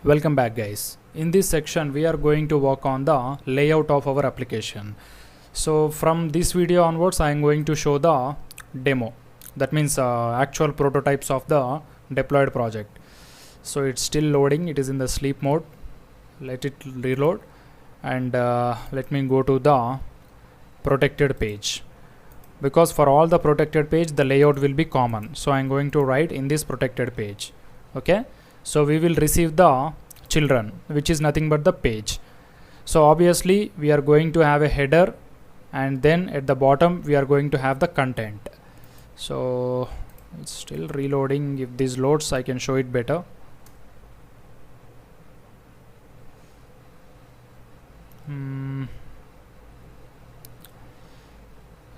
Welcome back, guys. In this section we are going to work on the layout of our application. So from this video onwards I am going to show the demo, that means actual prototypes of the deployed project. So it's still loading, it is in the sleep mode. Let it reload and let me go to the protected page, because for all the protected page the layout will be common. So I'm going to write in this protected page. Okay, so we will receive the children, which is nothing but the page. So obviously we are going to have a header, and then at the bottom we are going to have the content. So it's still reloading. If this loads I can show it better.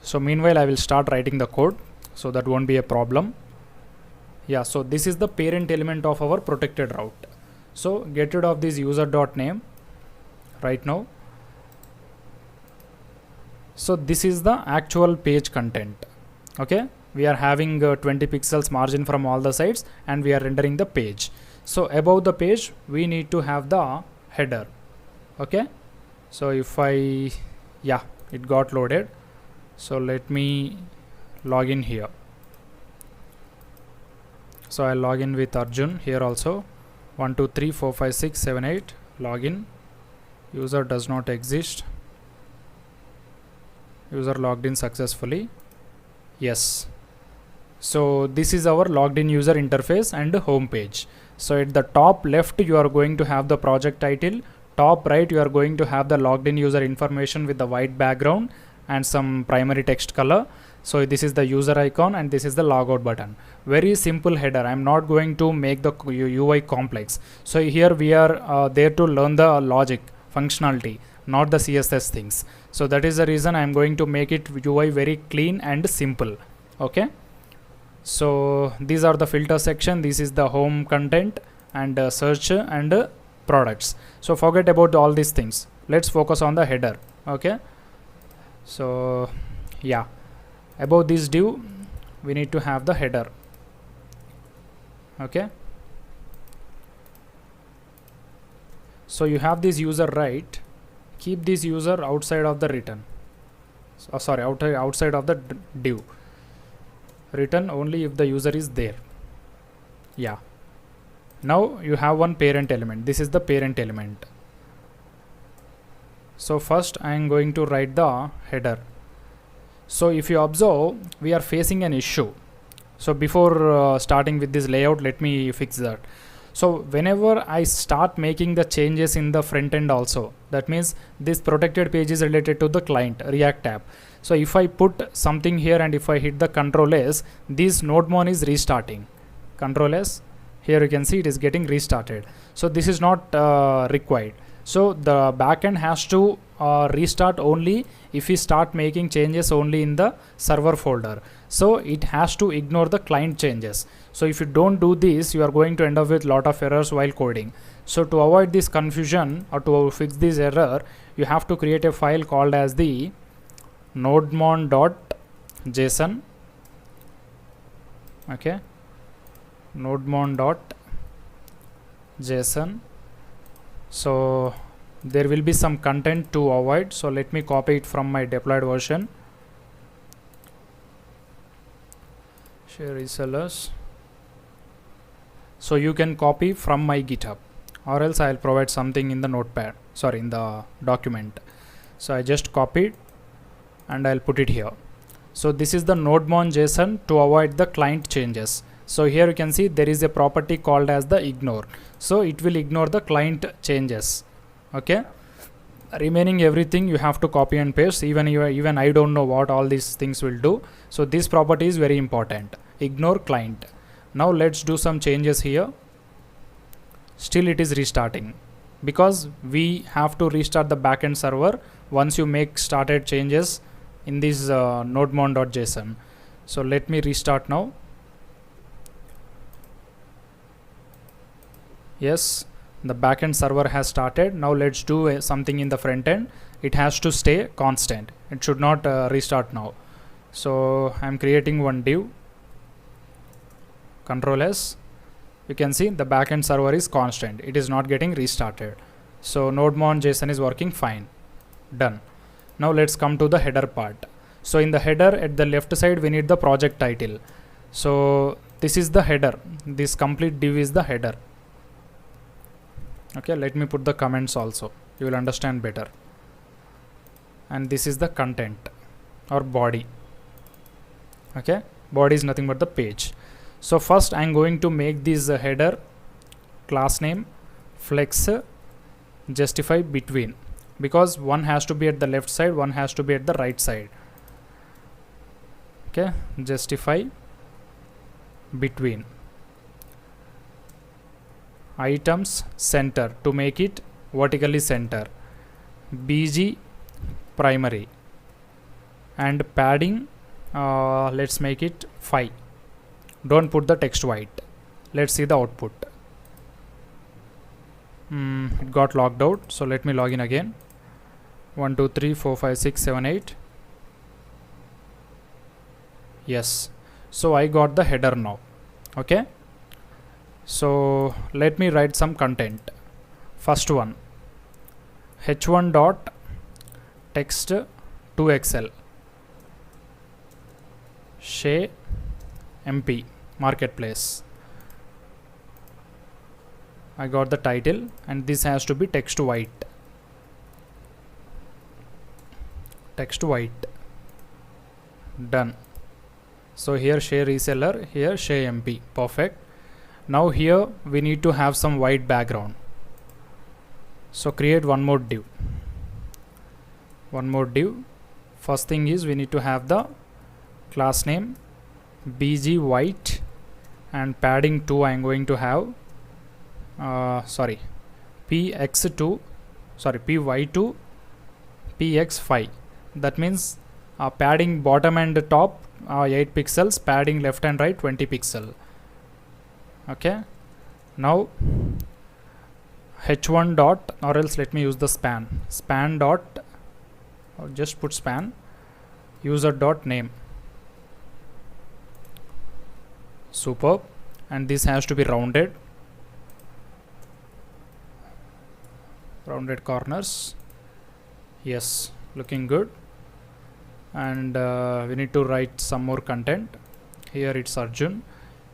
So meanwhile I will start writing the code, so that won't be a problem. Yeah, so this is the parent element of our protected route. So get rid of this user.name right now. So this is the actual page content. Okay, we are having 20 pixels margin from all the sides and we are rendering the page. So above the page we need to have the header. Okay, so if it got loaded. So let me log in here. So I'll log in with Arjun here also. 1 2 3 4 5 6 7 8 login. User does not exist. User logged in successfully. Yes. So this is our logged in user interface and home page. So at the top left you are going to have the project title. Top right you are going to have the logged in user information with the white background and some primary text color. So this is the user icon and this is the logout button. Very simple header. I'm not going to make the UI complex. So here we are there to learn the logic functionality, not the CSS things. So that is the reason I'm going to make it UI very clean and simple. Okay, so these are the filter section. This is the home content and search and products. So forget about all these things. Let's focus on the header. Okay, so yeah, above this div we need to have the header. Okay, so you have this user right. Keep this user outside of the return. Outside of the div. Return only if the user is there. Yeah, now you have one parent element. This is the parent element. So first I am going to write the header. So if you observe, we are facing an issue. So before starting with this layout, let me fix that. So whenever I start making the changes in the front end also, that means this protected page is related to the client React tab. So if I put something here and if I hit the Ctrl S, this nodemon is restarting. Ctrl S, here you can see it is getting restarted. So this is not required. So the backend has to restart only if we start making changes only in the server folder. So it has to ignore the client changes. So if you don't do this, you are going to end up with lot of errors while coding. So to avoid this confusion or to fix this error, you have to create a file called as the nodemon.json. Okay, nodemon.json. So there will be some content to avoid, so let me copy it from my deployed version. Share resellers. So you can copy from my GitHub, or else I'll provide something in the notepad, in the document. So I just copied and I'll put it here. So this is the nodemon.json to avoid the client changes. So here you can see there is a property called as the ignore. So it will ignore the client changes. Okay, remaining everything you have to copy and paste. Even I don't know what all these things will do. So this property is very important. Ignore client. Now let's do some changes here. Still it is restarting because we have to restart the backend server once you make started changes in this nodemon.json. So let me restart now. Yes, the backend server has started. Now let's do something in the front end. It has to stay constant. It should not restart now. So I'm creating one div. Ctrl S. you can see the backend server is constant, it is not getting restarted. So node.mon.json is working fine. Done. Now let's come to the header part. So in the header at the left side we need the project title. So this is the header, this complete div is the header. Okay, let me put the comments also, you will understand better. And this is the content or body. Okay, body is nothing but the page. So first I am going to make this header class name flex justify between, because one has to be at the left side, one has to be at the right side. Okay, justify between items center to make it vertically center, bg primary, and padding let's make it 5. Don't put the text white. Let's see the output. It got logged out, so let me log in again. 1 2 3 4 5 6 7 8. Yes, so I got the header now. Okay, so let me write some content. First one, h1 dot text to excel Shay MP marketplace. I got the title, and this has to be text white. Text white. Done. So here Shay reseller, here Shay MP. Perfect. Now here we need to have some white background. So create one more div. One more div. First thing is we need to have the class name bg white, and padding 2 I am going to have px2 py2 px5. that means padding bottom and top 8 pixels, padding left and right 20 pixel. Okay, now h1 dot, or else let me use the span dot, or just put span user dot name. Superb. And this has to be rounded corners. Yes, looking good. And we need to write some more content. Here it's Arjun.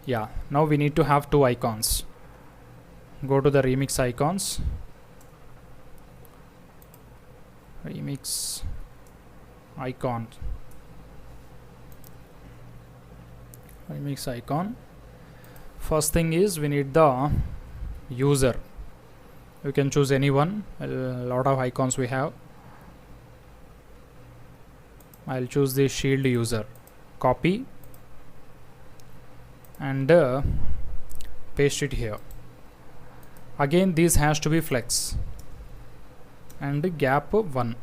Yeah, now we need to have 2 icons. Go to the remix icons, remix icon, remix icon. First thing is we need the user. You can choose anyone, a lot of icons we have. I'll choose the shield user. Copy and paste it here. Again this has to be flex and gap 1.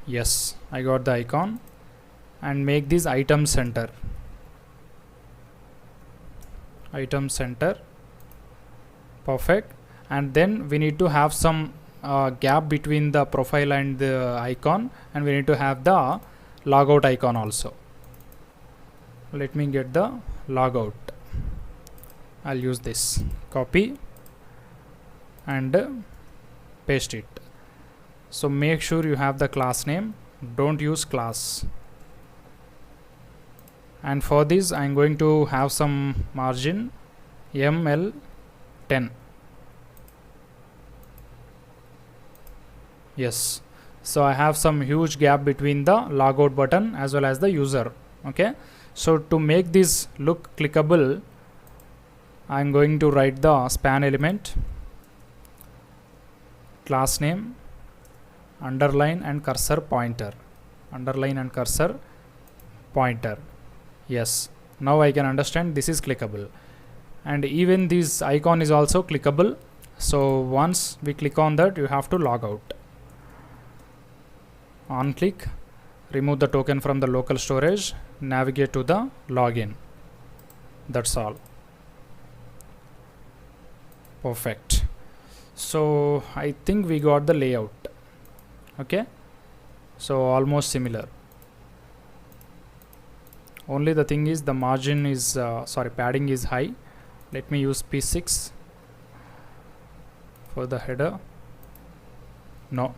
Yes, I got the icon. And make this item center. Item center. Perfect. And then we need to have some gap between the profile and the icon, and we need to have the logout icon also. Let me get the logout. I'll use this. Copy and paste it. So make sure you have the class name. Don't use class. And for this I am going to have some margin ML10. Yes, so I have some huge gap between the logout button as well as the user. Okay, so to make this look clickable, I am going to write the span element, class name, underline and cursor pointer, underline and cursor pointer. Yes, now I can understand this is clickable, and even this icon is also clickable. So once we click on that, you have to log out. On click, remove the token from the local storage, navigate to the login. That's all. Perfect. So I think we got the layout. Okay, so almost similar. Only the thing is the margin is padding is high. Let me use P6 for the header. No,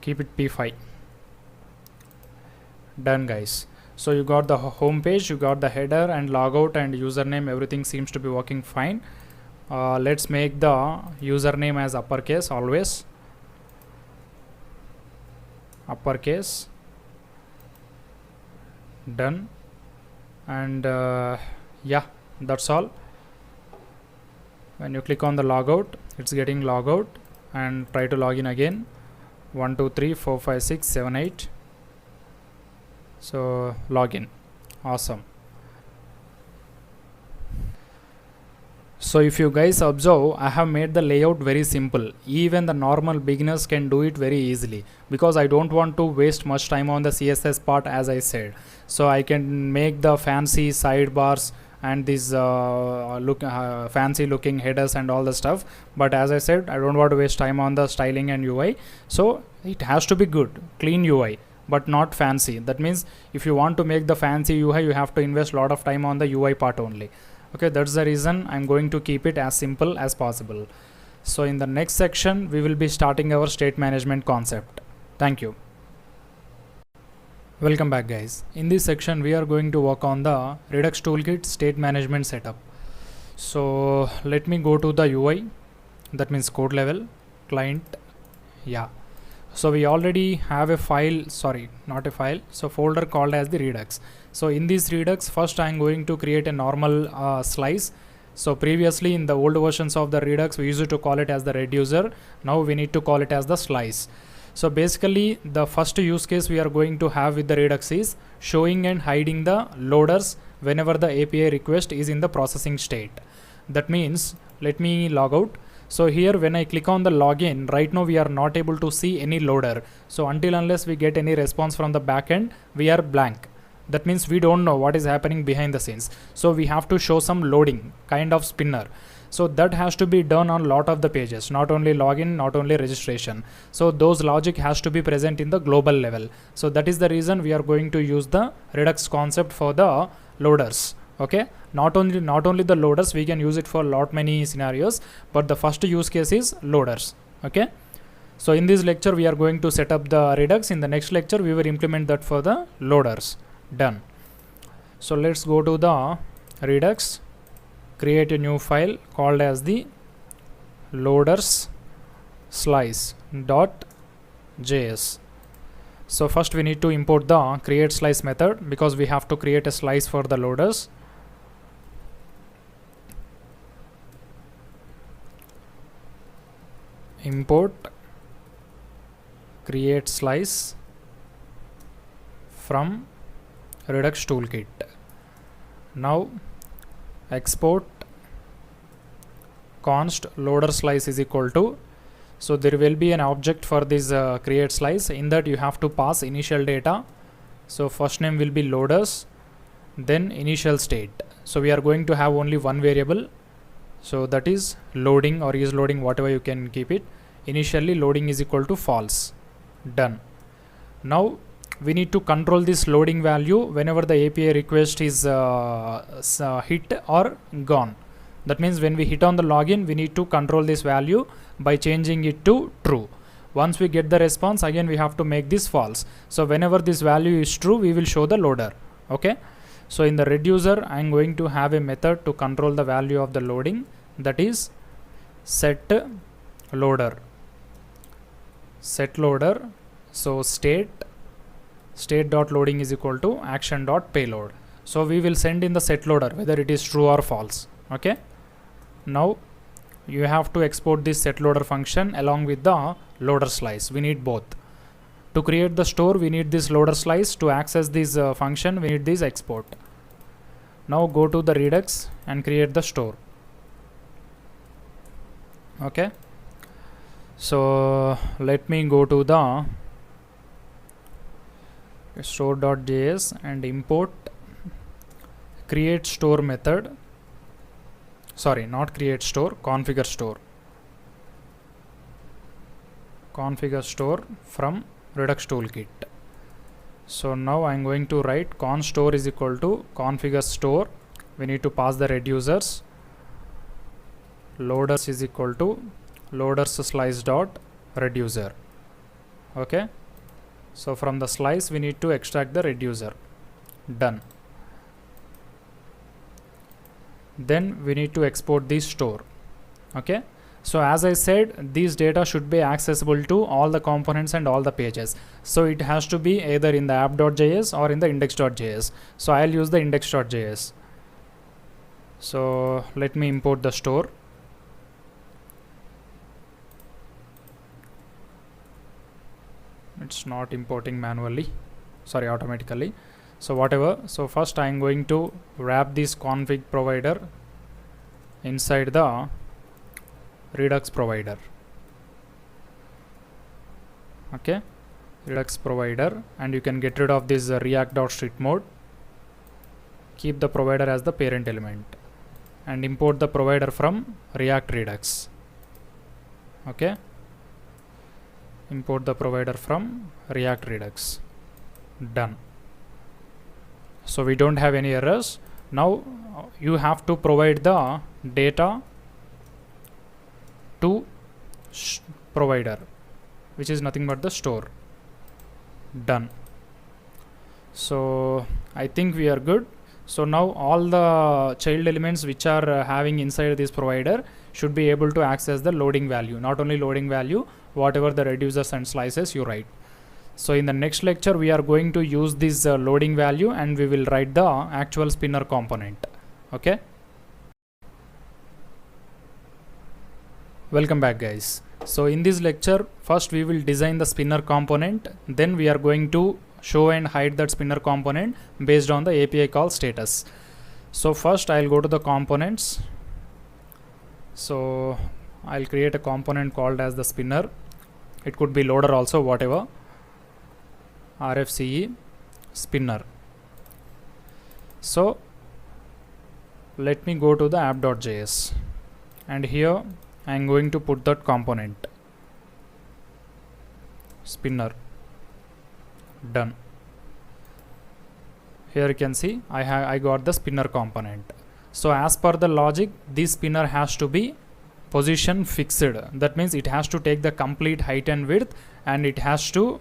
keep it P5. Done, guys. So you got the home page, you got the header and logout and username, everything seems to be working fine. Let's make the username as uppercase always. Uppercase. Done. And yeah, that's all. When you click on the logout, it's getting logout, and try to log in again. 1 2 3 4 5 6 7 8. So login. Awesome. So if you guys observe, I have made the layout very simple. Even the normal beginners can do it very easily, because I don't want to waste much time on the CSS part, as I said. So I can make the fancy sidebars and these fancy looking headers and all the stuff, but as I said, I don't want to waste time on the styling and UI. So it has to be good, clean UI, but not fancy. That means if you want to make the fancy UI, you have to invest a lot of time on the UI part only. Okay, that's the reason I'm going to keep it as simple as possible. So in the next section, we will be starting our state management concept. Thank you. Welcome back, guys. In this section, we are going to work on the Redux Toolkit state management setup. So let me go to the UI, that means code level, client. Yeah. So we already have a file, so folder called as the Redux. So in this Redux, first I'm going to create a normal slice. So previously in the old versions of the Redux, we used to call it as the reducer. Now we need to call it as the slice. So basically the first use case we are going to have with the Redux is showing and hiding the loaders whenever the API request is in the processing state. That means, let me log out. So here when I click on the login, right now we are not able to see any loader. So unless we get any response from the backend, we are blank. That means we don't know what is happening behind the scenes. So we have to show some loading, kind of spinner. So that has to be done on a lot of the pages, not only login, not only registration. So those logic has to be present in the global level. So that is the reason we are going to use the Redux concept for the loaders. Okay, not only the loaders, we can use it for lot many scenarios, but the first use case is loaders. Okay, so in this lecture we are going to set up the Redux. In the next lecture we will implement that for the loaders. Done. So let's go to the Redux, create a new file called as the loaders slice.js. So first we need to import the create slice method, because we have to create a slice for the loaders. Import create slice from Redux Toolkit. Now export const loader slice is equal to, so there will be an object for this create slice. In that you have to pass initial data. So first name will be loaders, then initial state. So we are going to have only one variable, so that is loading or is loading, whatever you can keep it. Initially loading is equal to false. Done. Now we need to control this loading value whenever the API request is hit or gone. That means when we hit on the login, we need to control this value by changing it to true. Once we get the response, again we have to make this false. So whenever this value is true, we will show the loader. Okay. So in the reducer, I am going to have a method to control the value of the loading, that is set loader. Set loader. So state.loading is equal to action.payload. So we will send in the set loader whether it is true or false. Okay. Now you have to export this set loader function along with the loader slice. We need both. To create the store, we need this loader slice. To access this function, we need this export. Now go to the Redux and create the store. Okay. So let me go to the store.js and import create store method. Sorry, not create store, configure store. Configure store from Redux Toolkit. So now I'm going to write const store is equal to configure store. We need to pass the reducers. Loaders is equal to loaders slice dot reducer. Okay, so from the slice we need to extract the reducer. Done. Then we need to export the store. Okay, so as I said, these data should be accessible to all the components and all the pages. So it has to be either in the app.js or in the index.js. So I'll use the index.js. So let me import the store. It's not importing manually, sorry, automatically. So whatever, so first I'm going to wrap this config provider inside the Redux provider. Okay, Redux provider, and you can get rid of this react.street mode. Keep the provider as the parent element and import the provider from React Redux. Okay, import the provider from React Redux. Done. So we don't have any errors. Now you have to provide the data to provider, which is nothing but the store. Done. So I think we are good. So now all the child elements which are having inside this provider should be able to access the loading value. Not only loading value, whatever the reducers and slices you write. So in the next lecture we are going to use this loading value and we will write the actual spinner component. Okay, welcome back guys. So in this lecture, first we will design the spinner component, then we are going to show and hide that spinner component based on the API call status. So first I'll go to the components. So I'll create a component called as the spinner. It could be loader also, whatever. RFCE spinner. So let me go to the app.js and here I am going to put that component spinner. Done. Here you can see I got the spinner component. So as per the logic, this spinner has to be position fixed. That means it has to take the complete height and width, and it has to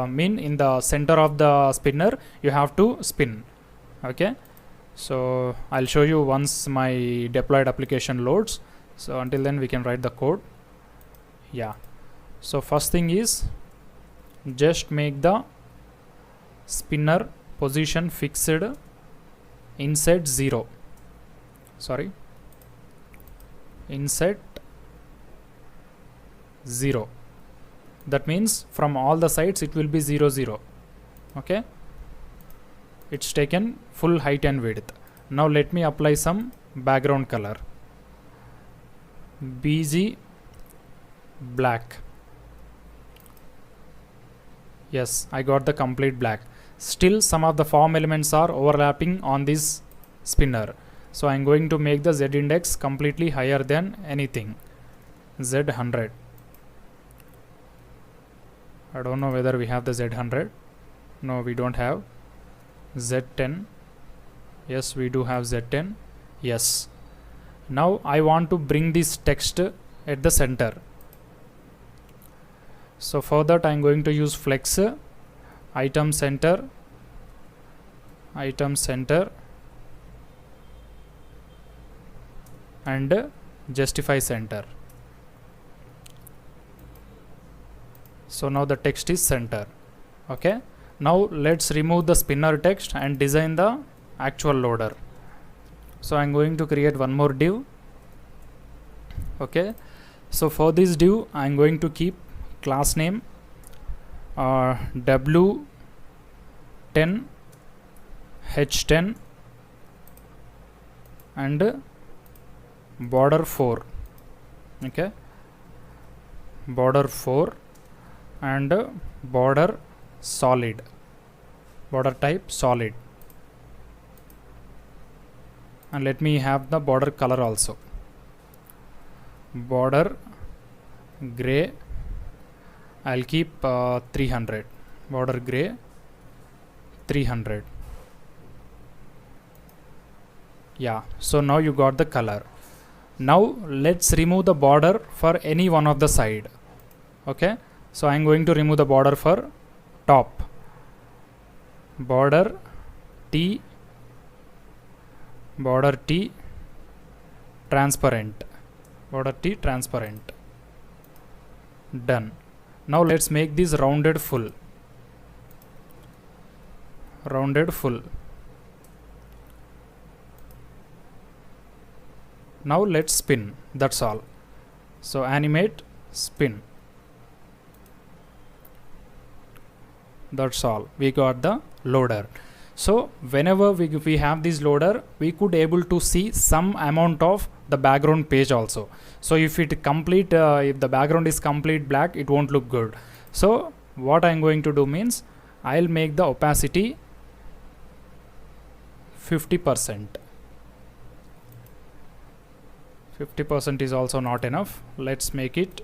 mean in the center of the spinner you have to spin. Okay, so I'll show you once my deployed application loads. So until then we can write the code. Yeah, so first thing is just make the spinner position fixed inside 0. Sorry, inset 0. That means from all the sides it will be 0 0. Okay, it's taken full height and width. Now let me apply some background color, BG black. Yes, I got the complete black. Still some of the form elements are overlapping on this spinner. So I'm going to make the Z index completely higher than anything. Z100. I don't know whether we have the Z100. No, we don't have. Z10. Yes, we do have Z10. Yes. Now I want to bring this text at the center. So for that I'm going to use flex item center and justify center. So now the text is center. Okay, now let's remove the spinner text and design the actual loader. So I'm going to create one more div. Okay, so for this div I'm going to keep class name W10 H10 and border 4. Okay, border 4 and border solid, border type solid, and let me have the border color also, border gray. I'll keep 300, border gray 300. Yeah, so now you got the color. Now let's remove the border for any one of the side. Okay, so I'm going to remove the border for top. Border T transparent. Border T transparent. Done. Now let's make this rounded full. Rounded full. Now let's spin. That's all. So animate, spin. That's all. We got the loader. So whenever we have this loader, we could able to see some amount of the background page also. So if it complete, if the background is complete black, it won't look good. So what I'm going to do means I'll make the opacity 50%. 50% is also not enough. Let's make it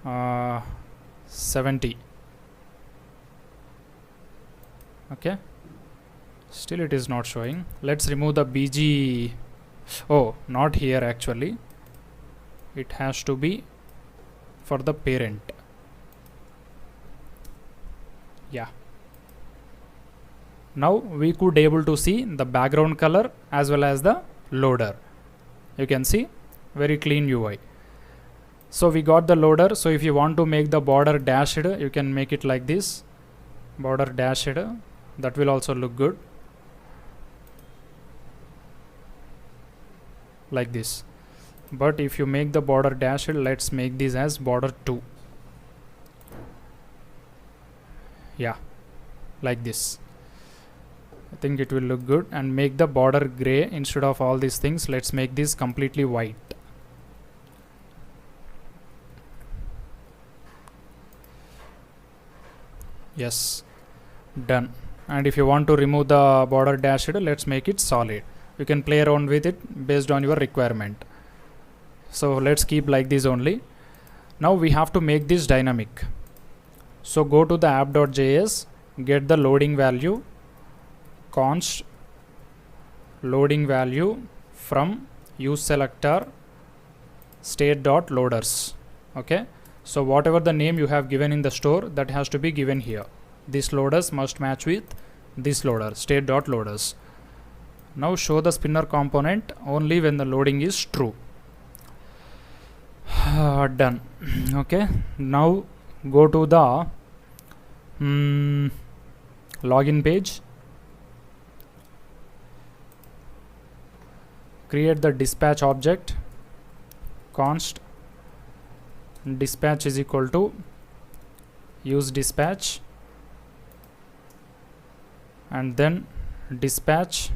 70. Okay, still it is not showing. Let's remove the BG. Oh, not here actually. It has to be for the parent. Yeah. Now we could able to see the background color as well as the loader. You can see very clean UI. So we got the loader. So if you want to make the border dashed, you can make it like this. Border dashed. That will also look good. Like this. But if you make the border dashed, let's make this as border 2. Yeah, like this. I think it will look good. And make the border gray instead of all these things. Let's make this completely white. Yes, done. And if you want to remove the border dashed, let's make it solid. You can play around with it based on your requirement. So let's keep like this only. Now we have to make this dynamic. So go to the app.js, get the loading value, const loading value from use selector state.loaders. Okay, so whatever the name you have given in the store, that has to be given here. This loaders must match with this loader, state.loaders. Now show the spinner component only when the loading is true. Done. Okay, now go to the login page. Create the dispatch object. Const dispatch is equal to use dispatch, and then dispatch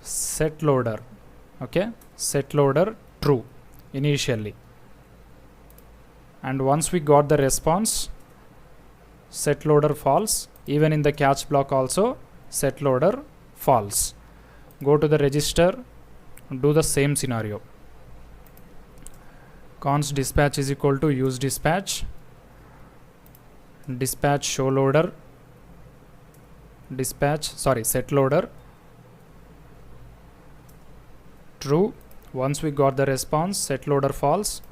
set loader. Okay, set loader true initially, and once we got the response, set loader false. Even in the catch block also set loader false. Go to the register, do the same scenario. Const dispatch is equal to use dispatch, dispatch show loader, set loader true. Once we got the response, set loader false.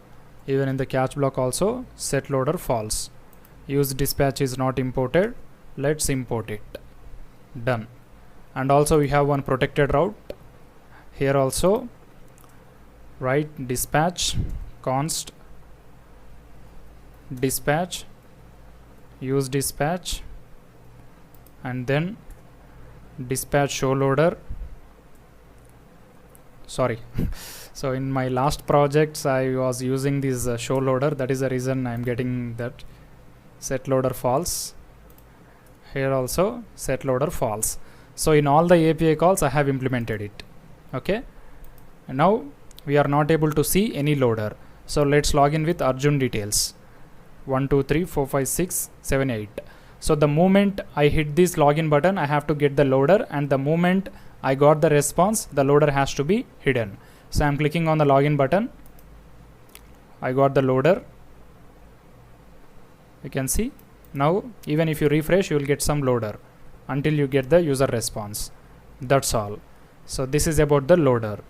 Even in the catch block also set loader false. Use dispatch is not imported. Let's import it. Done. And also we have one protected route. Here also write dispatch const dispatch use dispatch, and then dispatch show loader. Sorry. So in my last projects I was using this show loader. That is the reason I'm getting that set loader false. Here also set loader false. So in all the API calls I have implemented it. Okay, and now we are not able to see any loader. So let's log in with Arjun details. 1 2 3 4 5 6 7 8. So the moment I hit this login button, I have to get the loader, and the moment I got the response, the loader has to be hidden. So I'm clicking on the login button. I got the loader. You can see Now even if you refresh, you will get some loader until you get the user response. That's all. So this is about the loader.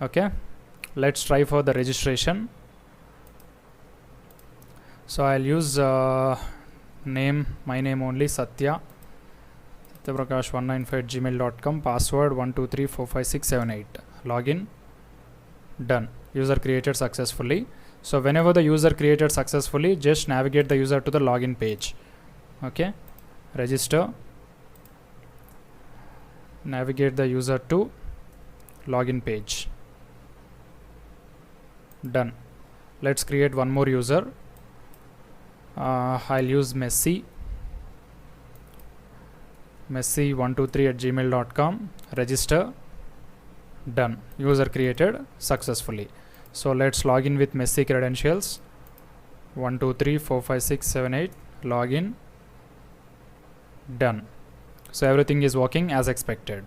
Okay, let's try for the registration. So I'll use name, my name only, Satya Prakash195@gmail.com, password 1234567 login. Done. User created successfully. So whenever the user created successfully, just navigate the user to the login page. Okay, register, navigate the user to login page. Done. Let's create one more user. I'll use Messi123@gmail.com, register. Done. User created successfully. So let's log in with Messi credentials. 1234567 login. Done. So everything is working as expected.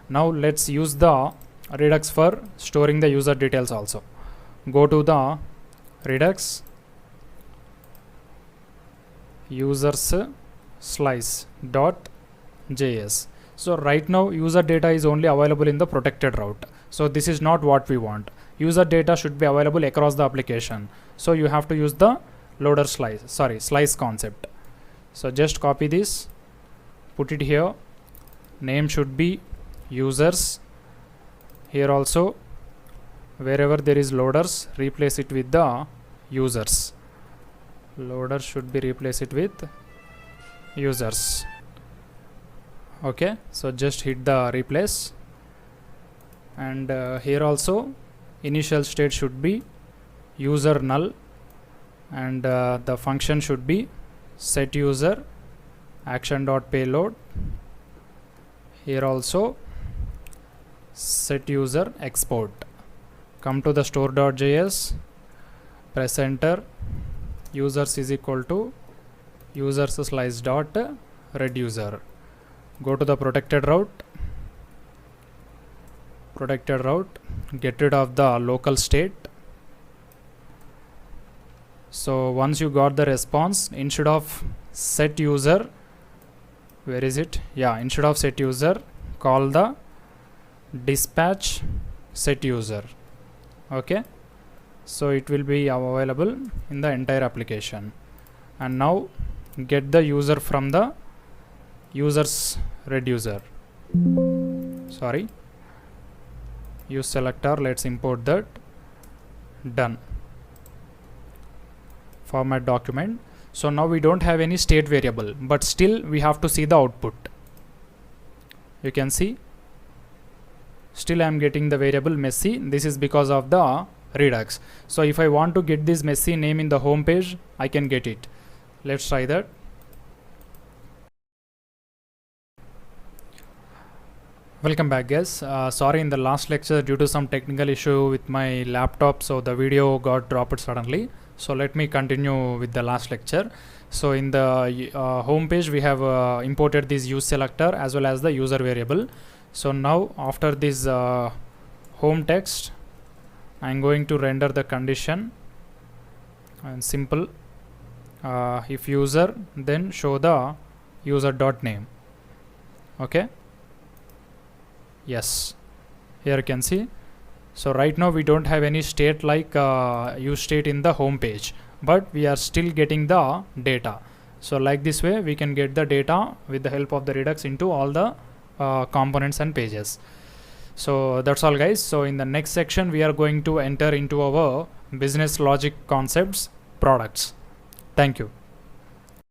Now let's use the Redux for storing the user details also. Go to the Redux users slice.js. So right now user data is only available in the protected route. So this is not what we want. User data should be available across the application. So you have to use the loader slice concept. So just copy this, put it here. Name should be users. Here also, wherever there is loaders, replace it with the users. Loader should be replace it with users. Okay, so just hit the replace. And here also initial state should be user null, and the function should be set user action.payload. Here also set user export. Come to the store.js, press enter. Users is equal to users slice dot reducer. Go to the protected route, get rid of the local state. So once you got the response, instead of set user, where is it? Yeah, instead of set user, call the dispatch set user. Okay, so it will be available in the entire application. And now get the user from the users reducer. Sorry, use selector. Let's import that. Done. Format document. So now we don't have any state variable, but still we have to see the output. You can see still I am getting the variable Messi. This is because of the Redux. So if I want to get this Messi name in the home page, I can get it. Let's try that. Welcome back, guys. Sorry, in the last lecture, due to some technical issue with my laptop, so the video got dropped suddenly. So let me continue with the last lecture. So in the home page, we have imported this use selector as well as the user variable. So now after this home text, I'm going to render the condition, and simple if user, then show the user dot name. Okay, yes, here you can see. So right now we don't have any state like use state in the home page, but we are still getting the data. So like this way we can get the data with the help of the Redux into all the components and pages. So that's all, guys. So in the next section we are going to enter into our business logic concepts products. Thank you.